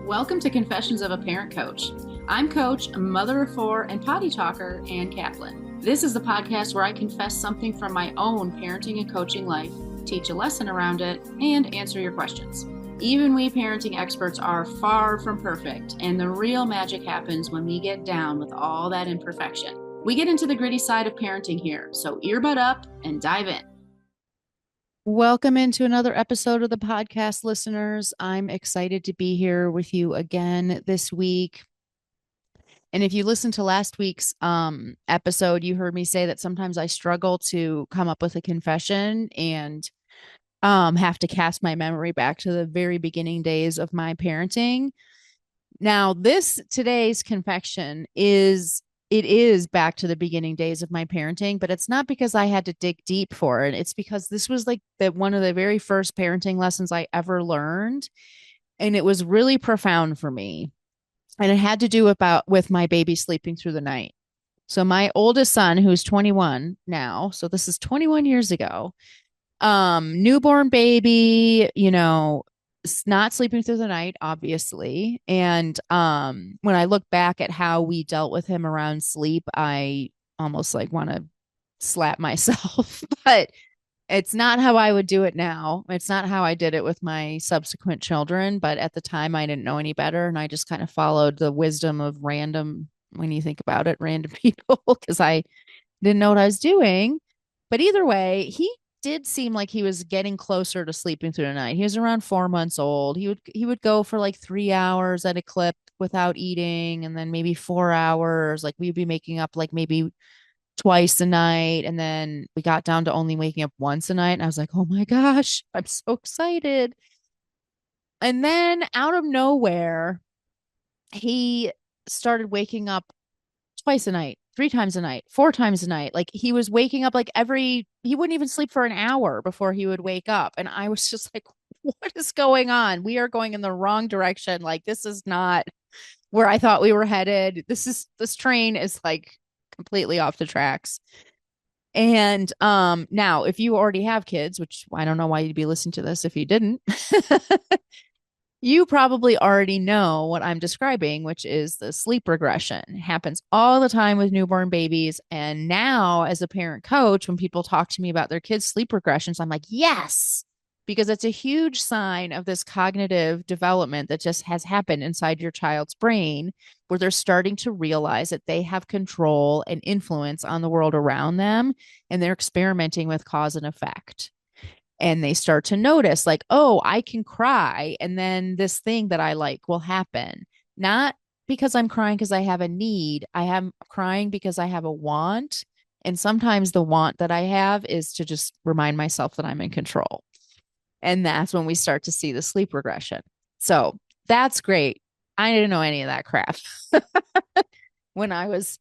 Welcome to Confessions of a Parent Coach. I'm Coach, a mother of four, and potty talker, Ann Kaplan. This is the podcast where I confess something from my own parenting and coaching life, teach a lesson around it, and answer your questions. Even we parenting experts are far from perfect, and the real magic happens when we get down with all that imperfection. We get into the gritty side of parenting here, so earbud up and dive in. Welcome into another episode of the podcast, listeners. I'm excited to be here with you again this week. And if you listened to last week's episode, you heard me say that sometimes I struggle to come up with a confession and have to cast my memory back to the very beginning days of my parenting. Now, today's confession is back to the beginning days of my parenting, but it's not because I had to dig deep for it. It's because this was like one of the very first parenting lessons I ever learned, and it was really profound for me. And it had to do with my baby sleeping through the night. So my oldest son, who's 21 now, so this is 21 years ago, newborn baby, not sleeping through the night, obviously. And when I look back at how we dealt with him around sleep, I almost like want to slap myself. But it's not how I would do it now. It's not how I did it with my subsequent children. But at the time, I didn't know any better. And I just kind of followed the wisdom of when you think about it, random people, because I didn't know what I was doing. But either way, he did seem like he was getting closer to sleeping through the night. He was around 4 months old. He would go for like 3 hours at a clip without eating, and then maybe 4 hours. Like we'd be making up like maybe twice a night. And then we got down to only waking up once a night. And I was like, oh my gosh, I'm so excited. And then out of nowhere, he started waking up twice a night, 3 times a night, 4 times a night. Like he was waking up he wouldn't even sleep for an hour before he would wake up. And I was just like, what is going on? We are going in the wrong direction. Like this is not where I thought we were headed. This train is like completely off the tracks. And now if you already have kids, which I don't know why you'd be listening to this if you didn't, you probably already know what I'm describing, which is the sleep regression. It happens all the time with newborn babies. And now, as a parent coach, when people talk to me about their kids' sleep regressions, I'm like, yes, because it's a huge sign of this cognitive development that just has happened inside your child's brain, where they're starting to realize that they have control and influence on the world around them, and they're experimenting with cause and effect, and they start to notice like, oh, I can cry and then this thing that I like will happen. Not because I'm crying because I have a need. I am crying because I have a want. And sometimes the want that I have is to just remind myself that I'm in control. And that's when we start to see the sleep regression. So that's great. I didn't know any of that crap when I was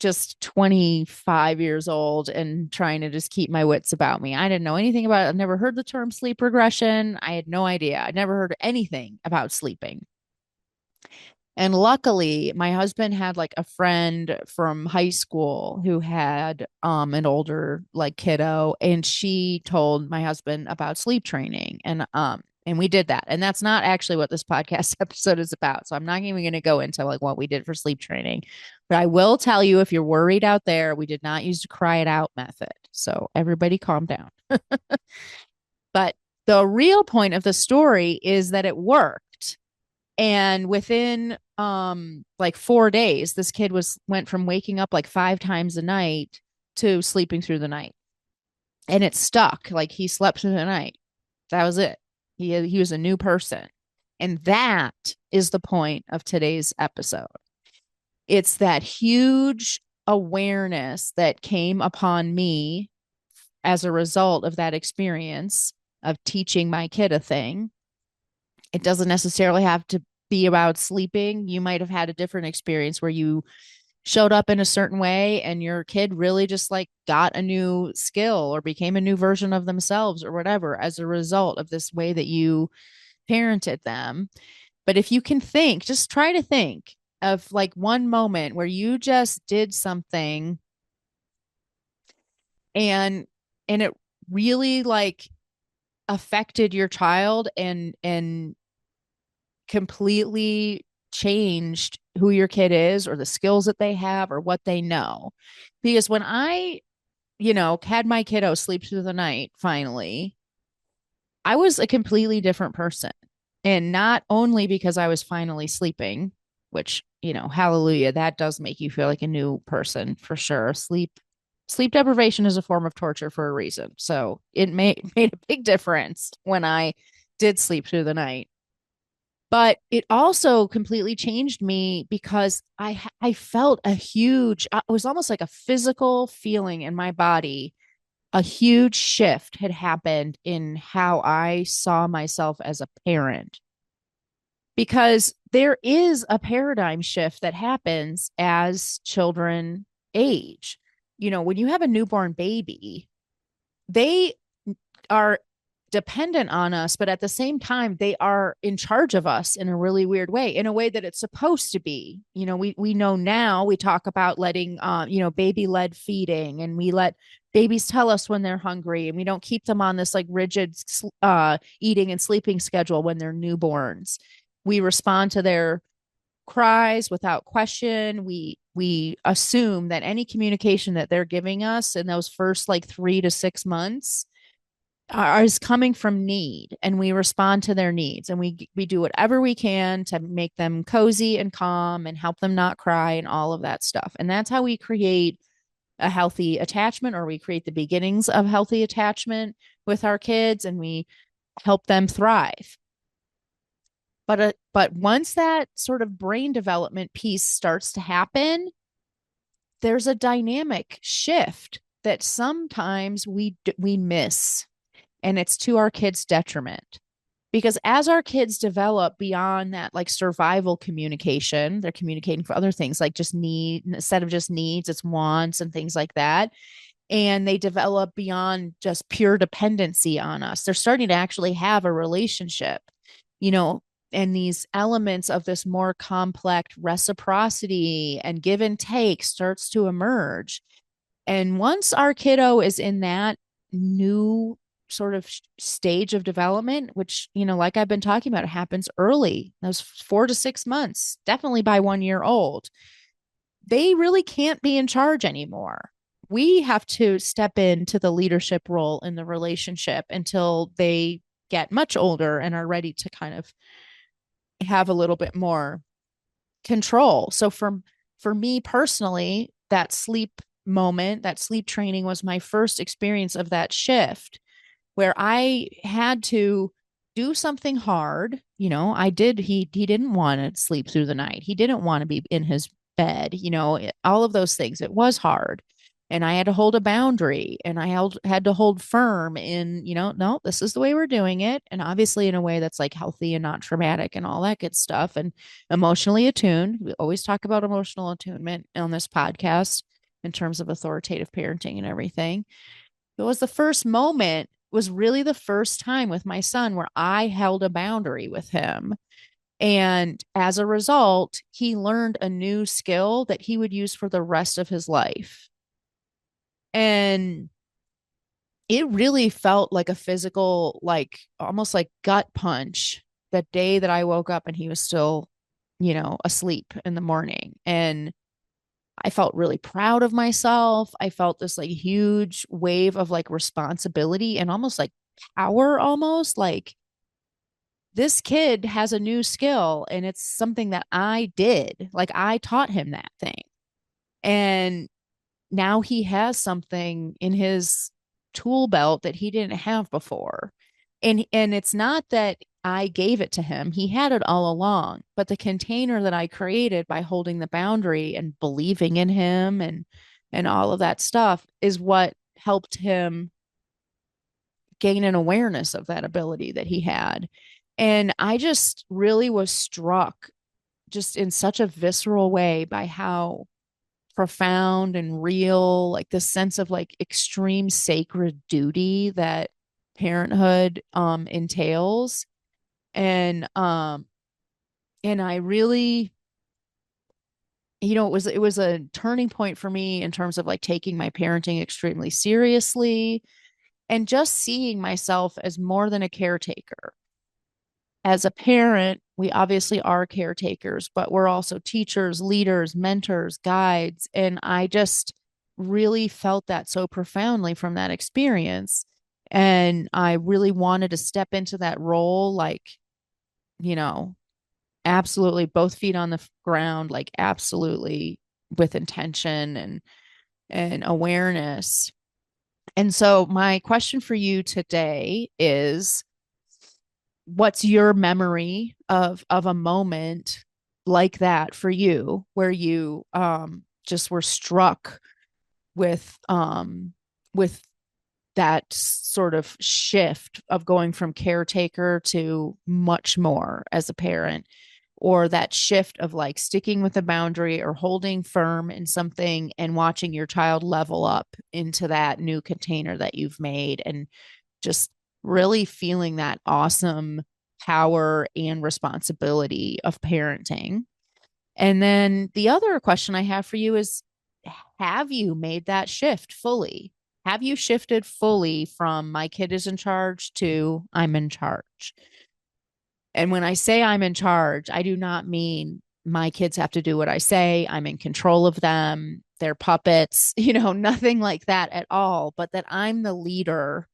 just 25 years old and trying to just keep my wits about me. I didn't know anything about it. I've never heard the term sleep regression. I had no idea. I'd never heard anything about sleeping. And luckily, my husband had like a friend from high school who had an older like kiddo, and she told my husband about sleep training, and we did that. And that's not actually what this podcast episode is about. So I'm not even going to go into like what we did for sleep training. But I will tell you, if you're worried out there, we did not use the cry it out method. So everybody calm down. But the real point of the story is that it worked. And within like 4 days, this kid went from waking up like 5 times a night to sleeping through the night. And it stuck. Like he slept through the night. That was it. He was a new person. And that is the point of today's episode. It's that huge awareness that came upon me as a result of that experience of teaching my kid a thing. It doesn't necessarily have to be about sleeping. You might have had a different experience where you showed up in a certain way and your kid really just like got a new skill or became a new version of themselves or whatever as a result of this way that you parented them. But if you can just try to think of like one moment where you just did something and it really like affected your child and completely changed who your kid is or the skills that they have or what they know. Because when I, had my kiddo sleep through the night finally, I was a completely different person. And not only because I was finally sleeping, which, hallelujah, that does make you feel like a new person for sure. Sleep deprivation is a form of torture for a reason. So it made a big difference when I did sleep through the night. But it also completely changed me because I felt a huge, it was almost like a physical feeling in my body. A huge shift had happened in how I saw myself as a parent, because there is a paradigm shift that happens as children age. When you have a newborn baby, they are dependent on us, but at the same time, they are in charge of us in a really weird way, in a way that it's supposed to be. We know now, we talk about letting, baby led feeding, and we let babies tell us when they're hungry, and we don't keep them on this like rigid eating and sleeping schedule when they're newborns. We respond to their cries without question. We assume that any communication that they're giving us in those first like 3 to 6 months is coming from need, and we respond to their needs, and we do whatever we can to make them cozy and calm and help them not cry and all of that stuff. And that's how we create a healthy attachment, or we create the beginnings of healthy attachment with our kids, and we help them thrive. But once that sort of brain development piece starts to happen, there's a dynamic shift that sometimes we miss, and it's to our kids' detriment. Because as our kids develop beyond that, like survival communication, they're communicating for other things, like just need, instead of just needs, it's wants and things like that. And they develop beyond just pure dependency on us. They're starting to actually have a relationship, you know, and these elements of this more complex reciprocity and give and take starts to emerge. And once our kiddo is in that new sort of stage of development, which, like I've been talking about, it happens early, those 4 to 6 months, definitely by 1 year old, they really can't be in charge anymore. We have to step into the leadership role in the relationship until they get much older and are ready to kind of have a little bit more control. So for me personally, that sleep moment, that sleep training was my first experience of that shift, where I had to do something hard. He didn't want to sleep through the night. He didn't want to be in his bed, all of those things. It was hard. And I had to hold a boundary, and had to hold firm in, no, this is the way we're doing it. And obviously in a way that's like healthy and not traumatic and all that good stuff, and emotionally attuned. We always talk about emotional attunement on this podcast in terms of authoritative parenting and everything. It was the first moment, was really the first time with my son where I held a boundary with him. And as a result, he learned a new skill that he would use for the rest of his life. And it really felt like a physical, like almost like gut punch that day that I woke up and he was still, asleep in the morning. And I felt really proud of myself. I felt this like huge wave of like responsibility and almost like power, almost like this kid has a new skill and it's something that I did. Like I taught him that thing. And now he has something in his tool belt that he didn't have before. And it's not that I gave it to him. He had it all along, but the container that I created by holding the boundary and believing in him and all of that stuff is what helped him gain an awareness of that ability that he had. And I just really was struck just in such a visceral way by how profound and real, like this sense of like extreme sacred duty that parenthood entails. And and I really, it was a turning point for me in terms of like taking my parenting extremely seriously and just seeing myself as more than a caretaker, as a parent We obviously are caretakers, but we're also teachers, leaders, mentors, guides. And I just really felt that so profoundly from that experience. And I really wanted to step into that role, like, you know, absolutely both feet on the ground, like absolutely with intention and awareness. And so my question for you today is, what's your memory of a moment like that for you where you just were struck with that sort of shift of going from caretaker to much more as a parent, or that shift of like sticking with a boundary or holding firm in something and watching your child level up into that new container that you've made, and just really feeling that awesome power and responsibility of parenting. And then the other question I have for you is, have you made that shift fully? Have you shifted fully from my kid is in charge to I'm in charge? And when I say I'm in charge, I do not mean my kids have to do what I say. I'm in control of them. They're puppets, nothing like that at all, but that I'm the leader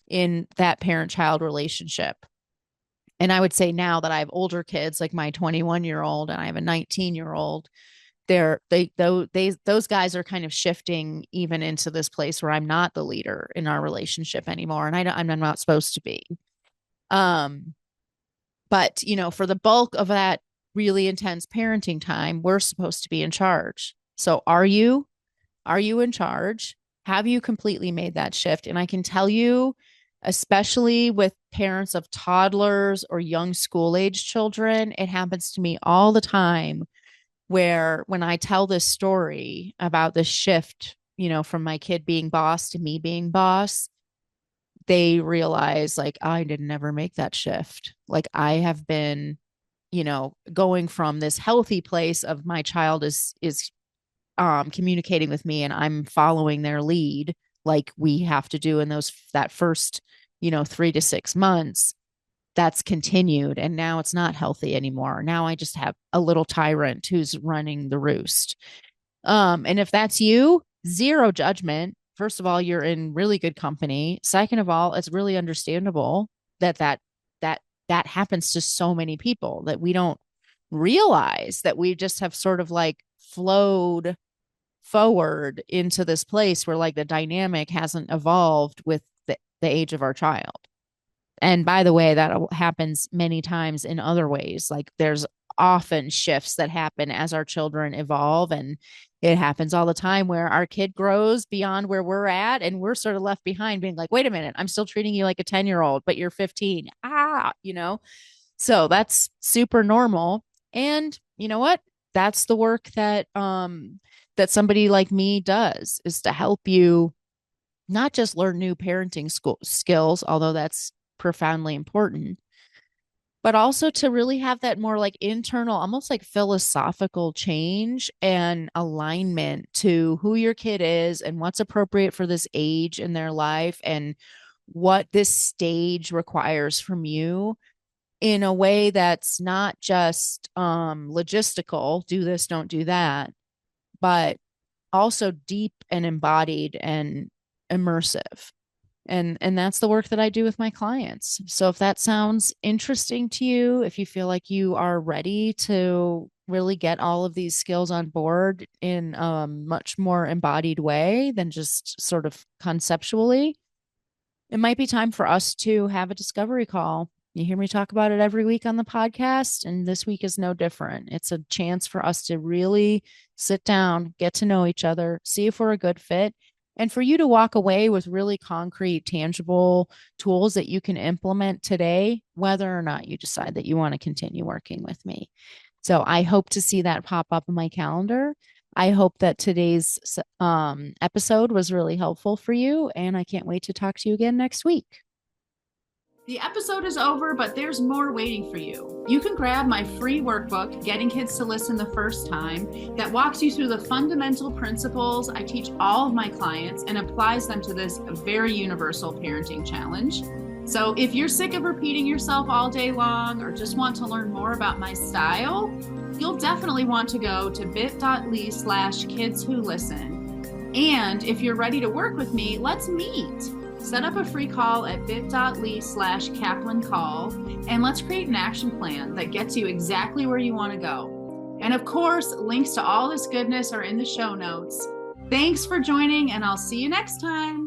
in that parent child relationship. And I would say now that I have older kids, like my 21-year-old and I have a 19-year-old, those guys are kind of shifting even into this place where I'm not the leader in our relationship anymore, and I'm not supposed to be. But for the bulk of that really intense parenting time, we're supposed to be in charge. So are you? Are you in charge? Have you completely made that shift? And I can tell you, especially with parents of toddlers or young school age children, it happens to me all the time, where when I tell this story about this shift, from my kid being boss to me being boss, they realize like, I didn't ever make that shift. Like I have been, going from this healthy place of my child is communicating with me and I'm following their lead, like we have to do in that first 3 to 6 months. That's continued, and now it's not healthy anymore. Now I just have a little tyrant who's running the roost. And if that's you, zero judgment. First of all, you're in really good company. Second of all, it's really understandable that happens to so many people, that we don't realize that we just have sort of like flowed forward into this place where like the dynamic hasn't evolved with the age of our child. And by the way, that happens many times in other ways. Like there's often shifts that happen as our children evolve. And it happens all the time where our kid grows beyond where we're at and we're sort of left behind being like, wait a minute, I'm still treating you like a 10-year-old, but you're 15. So that's super normal. And you know what? That's the work that somebody like me does, is to help you not just learn new parenting skills, although that's profoundly important, but also to really have that more like internal, almost like philosophical change and alignment to who your kid is and what's appropriate for this age in their life and what this stage requires from you, in a way that's not just logistical, do this, don't do that, but also deep and embodied and immersive. And that's the work that I do with my clients. So if that sounds interesting to you, if you feel like you are ready to really get all of these skills on board in a much more embodied way than just sort of conceptually, it might be time for us to have a discovery call. You hear me talk about it every week on the podcast, and this week is no different. It's a chance for us to really sit down, get to know each other, see if we're a good fit, and for you to walk away with really concrete, tangible tools that you can implement today, whether or not you decide that you want to continue working with me. So I hope to see that pop up in my calendar. I hope that today's episode was really helpful for you, and I can't wait to talk to you again next week. The episode is over, but there's more waiting for you. You can grab my free workbook, Getting Kids to Listen the First Time, that walks you through the fundamental principles I teach all of my clients and applies them to this very universal parenting challenge. So if you're sick of repeating yourself all day long or just want to learn more about my style, you'll definitely want to go to bit.ly/kidswholisten. And if you're ready to work with me, let's meet. Set up a free call at bit.ly/KaplanCall, and let's create an action plan that gets you exactly where you want to go. And of course, links to all this goodness are in the show notes. Thanks for joining, and I'll see you next time.